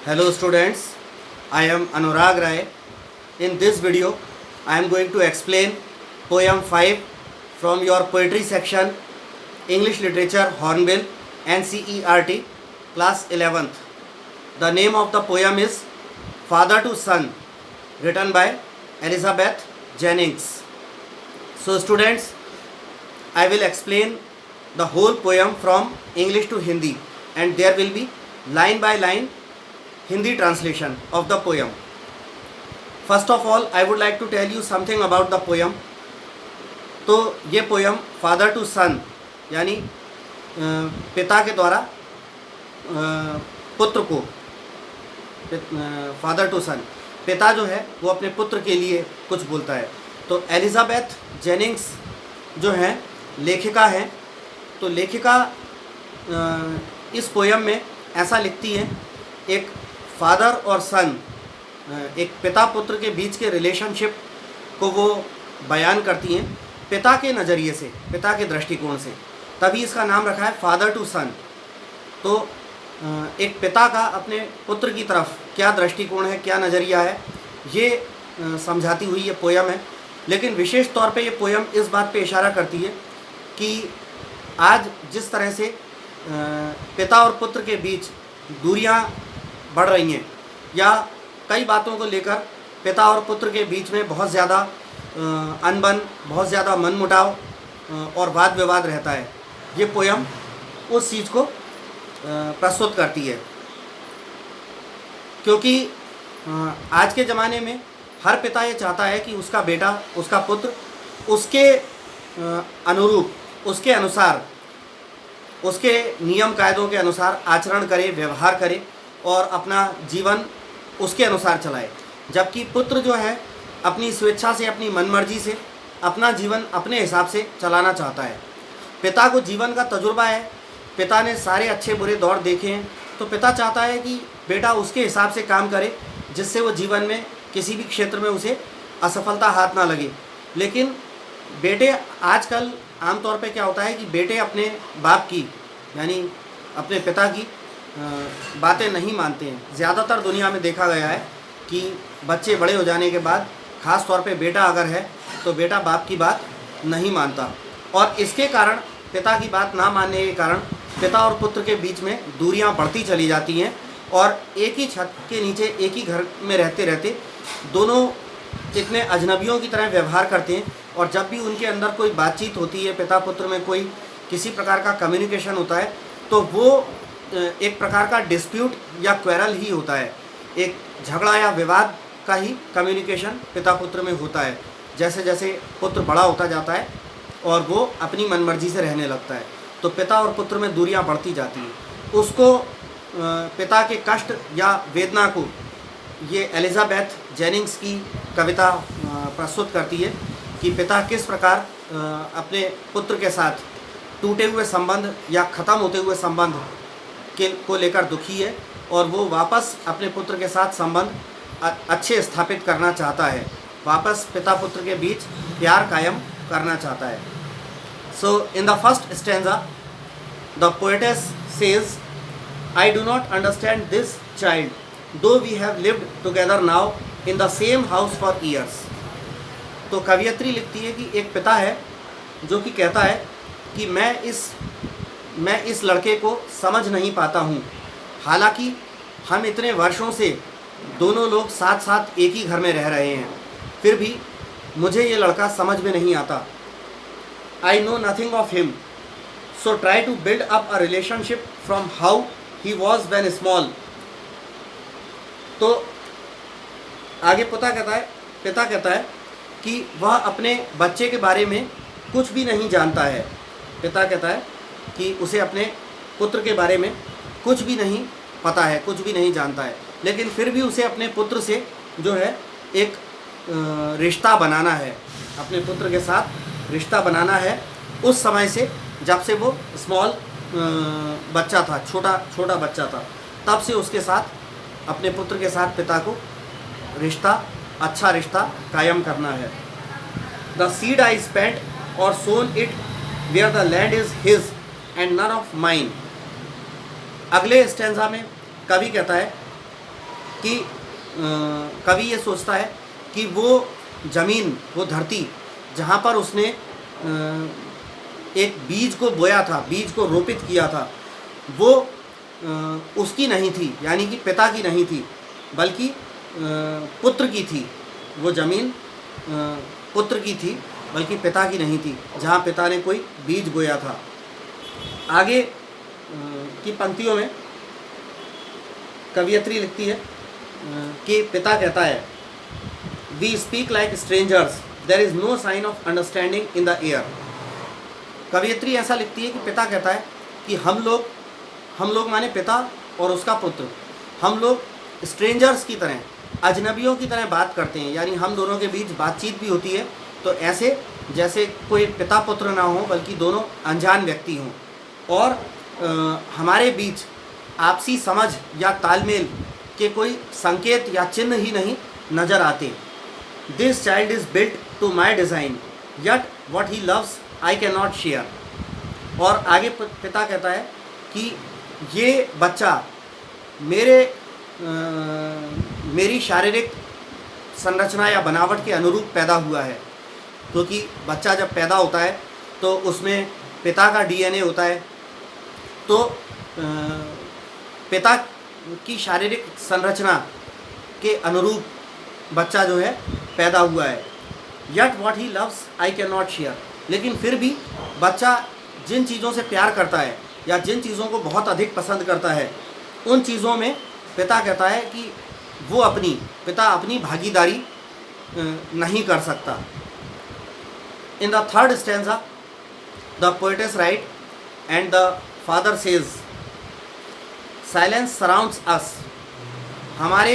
Hello students, I am Anurag Rai. In this video, I am going to explain poem 5 from your poetry section, English Literature Hornbill NCERT class 11th. The name of the poem is Father to Son, written by Elizabeth Jennings. So students, I will explain the whole poem from English to Hindi, and there will be line by line Hindi translation of the poem. First of all, I would like to tell you something about the poem. तो ये poem father to सन यानी पिता के द्वारा पुत्र को, father to सन, पिता जो है वो अपने पुत्र के लिए कुछ बोलता है. तो एलिजाबेथ जेनिंग्स जो हैं लेखिका हैं. तो लेखिका इस पोयम में ऐसा लिखती है, एक फादर और सन, एक पिता पुत्र के बीच के रिलेशनशिप को वो बयान करती हैं पिता के नज़रिए से, पिता के दृष्टिकोण से. तभी इसका नाम रखा है फादर टू सन. तो एक पिता का अपने पुत्र की तरफ क्या दृष्टिकोण है, क्या नज़रिया है, ये समझाती हुई ये पोयम है. लेकिन विशेष तौर पे ये पोयम इस बात पे इशारा करती है कि आज जिस तरह से पिता और पुत्र के बीच दूरियां बढ़ रही हैं, या कई बातों को लेकर पिता और पुत्र के बीच में बहुत ज़्यादा अनबन, बहुत ज़्यादा मनमुटाव और वाद विवाद रहता है, ये पोयम उस चीज़ को प्रस्तुत करती है. क्योंकि आज के ज़माने में हर पिता ये चाहता है कि उसका बेटा, उसका पुत्र उसके अनुरूप, उसके अनुसार, उसके नियम कायदों के अनुसार आचरण करे, व्यवहार करे और अपना जीवन उसके अनुसार चलाए. जबकि पुत्र जो है अपनी स्वेच्छा से, अपनी मनमर्जी से अपना जीवन अपने हिसाब से चलाना चाहता है. पिता को जीवन का तजुर्बा है, पिता ने सारे अच्छे बुरे दौर देखे हैं, तो पिता चाहता है कि बेटा उसके हिसाब से काम करे, जिससे वो जीवन में किसी भी क्षेत्र में उसे असफलता हाथ ना लगे. लेकिन बेटे आजकल आमतौर पे क्या होता है कि बेटे अपने बाप की, यानी अपने पिता की बातें नहीं मानते हैं. ज़्यादातर दुनिया में देखा गया है कि बच्चे बड़े हो जाने के बाद, ख़ास तौर पे बेटा अगर है, तो बेटा बाप की बात नहीं मानता. और इसके कारण, पिता की बात ना मानने के कारण पिता और पुत्र के बीच में दूरियां बढ़ती चली जाती हैं. और एक ही छत के नीचे, एक ही घर में रहते रहते दोनों इतने अजनबियों की तरह व्यवहार करते हैं. और जब भी उनके अंदर कोई बातचीत होती है, पिता पुत्र में कोई किसी प्रकार का कम्युनिकेशन होता है, तो वो एक प्रकार का डिस्प्यूट या क्वेरल ही होता है, एक झगड़ा या विवाद का ही कम्युनिकेशन पिता पुत्र में होता है. जैसे जैसे पुत्र बड़ा होता जाता है और वो अपनी मनमर्जी से रहने लगता है, तो पिता और पुत्र में दूरियां बढ़ती जाती हैं. उसको पिता के कष्ट या वेदना को ये एलिजाबेथ जेनिंग्स की कविता प्रस्तुत करती है कि पिता किस प्रकार अपने पुत्र के साथ टूटे हुए संबंध या ख़त्म होते हुए संबंध को लेकर दुखी है, और वो वापस अपने पुत्र के साथ संबंध अच्छे स्थापित करना चाहता है, वापस पिता पुत्र के बीच प्यार कायम करना चाहता है. So in the first stanza the poetess says, I do not understand this child, though we have lived together now in the same house for years. तो कवियत्री लिखती है कि एक पिता है जो कि कहता है कि मैं इस लड़के को समझ नहीं पाता हूँ, हालांकि हम इतने वर्षों से दोनों लोग साथ साथ एक ही घर में रह रहे हैं, फिर भी मुझे ये लड़का समझ में नहीं आता. I know nothing of him, so try to build up a relationship from how he was when small. तो आगे पिता कहता है कि वह अपने बच्चे के बारे में कुछ भी नहीं जानता है. पिता कहता है कि उसे अपने पुत्र के बारे में कुछ भी नहीं पता है, कुछ भी नहीं जानता है, लेकिन फिर भी उसे अपने पुत्र से जो है एक रिश्ता बनाना है, अपने पुत्र के साथ रिश्ता बनाना है. उस समय से, जब से वो स्मॉल बच्चा था, छोटा बच्चा था, तब से उसके साथ, अपने पुत्र के साथ पिता को रिश्ता, अच्छा रिश्ता कायम करना है. द सीड आई स्पेंट और sown it where the land is his and none of mine. अगले स्टेंजा में कवि कहता है कि कवि ये सोचता है कि वो ज़मीन, वो धरती जहाँ पर उसने एक बीज को बोया था, बीज को रोपित किया था, वो उसकी नहीं थी, यानी कि पिता की नहीं थी, बल्कि पुत्र की थी। वो ज़मीन पुत्र की थी, बल्कि पिता की नहीं थी, जहाँ पिता ने कोई बीज बोया था। आगे की पंक्तियों में कवियत्री लिखती है कि पिता कहता है, we speak like strangers, there is no sign of understanding in the air. कवियत्री ऐसा लिखती है कि पिता कहता है कि हम लोग माने पिता और उसका पुत्र, हम लोग स्ट्रेंजर्स की तरह, अजनबियों की तरह बात करते हैं, यानी हम दोनों के बीच बातचीत भी होती है तो ऐसे जैसे कोई पिता पुत्र ना हो, बल्कि दोनों अनजान व्यक्ति हों, और हमारे बीच आपसी समझ या तालमेल के कोई संकेत या चिन्ह ही नहीं नज़र आते। This child is built to my design, yet what he loves I can not share. और आगे पिता कहता है कि ये बच्चा मेरी शारीरिक संरचना या बनावट के अनुरूप पैदा हुआ है, क्योंकि बच्चा जब पैदा होता है तो उसमें पिता का डीएनए होता है, तो पिता की शारीरिक संरचना के अनुरूप बच्चा जो है पैदा हुआ है। Yet what he loves I can not share. लेकिन फिर भी बच्चा जिन चीज़ों से प्यार करता है या जिन चीज़ों को बहुत अधिक पसंद करता है, उन चीज़ों में पिता कहता है कि पिता अपनी भागीदारी नहीं कर सकता। In the third stanza the poetess write and the father says, silence surrounds us. हमारे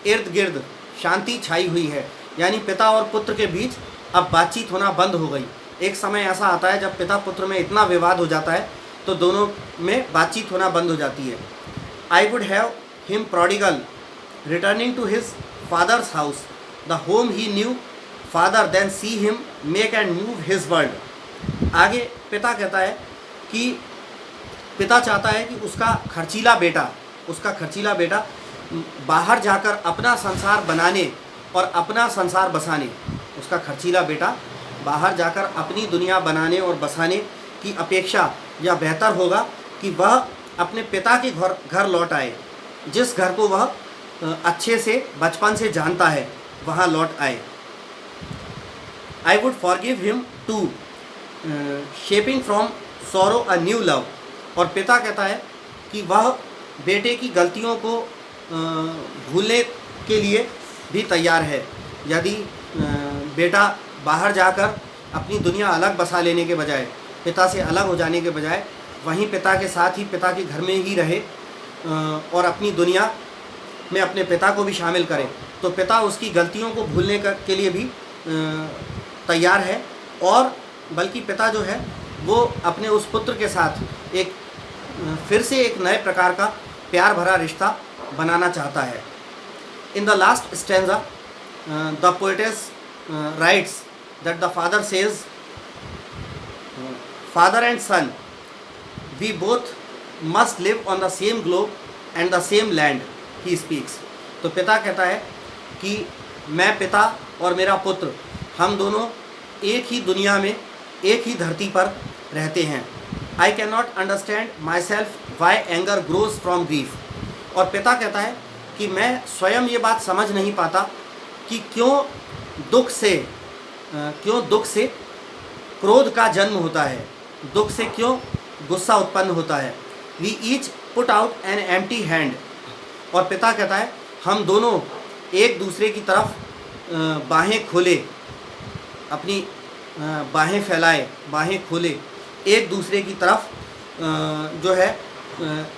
इर्द गिर्द शांति छाई हुई है, यानी पिता और पुत्र के बीच अब बातचीत होना बंद हो गई। एक समय ऐसा आता है जब पिता पुत्र में इतना विवाद हो जाता है तो दोनों में बातचीत होना बंद हो जाती है। I would have him prodigal returning to his father's house, the home he knew father then see him make and move his world. आगे पिता कहता है कि पिता चाहता है कि उसका खर्चीला बेटा बाहर जाकर अपना संसार बनाने और अपना संसार बसाने, उसका खर्चीला बेटा बाहर जाकर अपनी दुनिया बनाने और बसाने की अपेक्षा या बेहतर होगा कि वह अपने पिता के घर लौट आए, जिस घर को वह अच्छे से बचपन से जानता है, वहाँ लौट आए। I would forgive him too shaping from sorrow a new love. और पिता कहता है कि वह बेटे की गलतियों को भूलने के लिए भी तैयार है। यदि बेटा बाहर जाकर अपनी दुनिया अलग बसा लेने के बजाय, पिता से अलग हो जाने के बजाय वहीं पिता के साथ ही पिता के घर में ही रहे और अपनी दुनिया में अपने पिता को भी शामिल करे, तो पिता उसकी गलतियों को भूलने के लिए भी तैयार है। और बल्कि पिता जो है वो अपने उस पुत्र के साथ फिर से एक नए प्रकार का प्यार भरा रिश्ता बनाना चाहता है। In the last stanza the poetess writes that the father says, father and son we both must live on the same globe and the same land he speaks. तो पिता कहता है कि मैं पिता और मेरा पुत्र, हम दोनों एक ही दुनिया में एक ही धरती पर रहते हैं। आई can not understand my self Y anger grows from grief. और पिता कहता है कि मैं स्वयं ये बात समझ नहीं पाता कि क्यों दुख से क्रोध का जन्म होता है, दुख से क्यों गुस्सा उत्पन्न होता है। We each put out an empty hand. और पिता कहता है हम दोनों एक दूसरे की तरफ बाहें खोले, अपनी बाहें फैलाए, बाहें खोले, एक दूसरे की तरफ जो है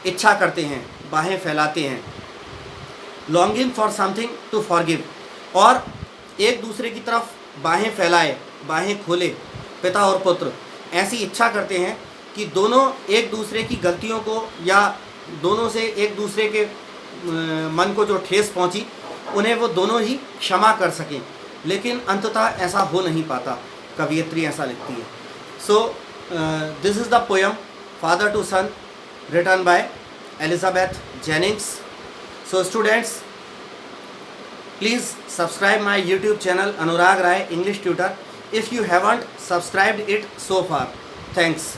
इच्छा करते हैं, बाहें फैलाते हैं। Longing for something to forgive. और एक दूसरे की तरफ बाहें फैलाए, बाहें खोले पिता और पुत्र ऐसी इच्छा करते हैं कि दोनों एक दूसरे की गलतियों को या दोनों से एक दूसरे के मन को जो ठेस पहुंची उन्हें वो दोनों ही क्षमा कर सकें, लेकिन अंततः ऐसा हो नहीं पाता। कवियत्री ऐसा लिखती है। So this is the poem father to son written by Elizabeth Jennings. So students, Please subscribe my YouTube channel Anurag Rai English Tutor if you haven't subscribed it so far. Thanks.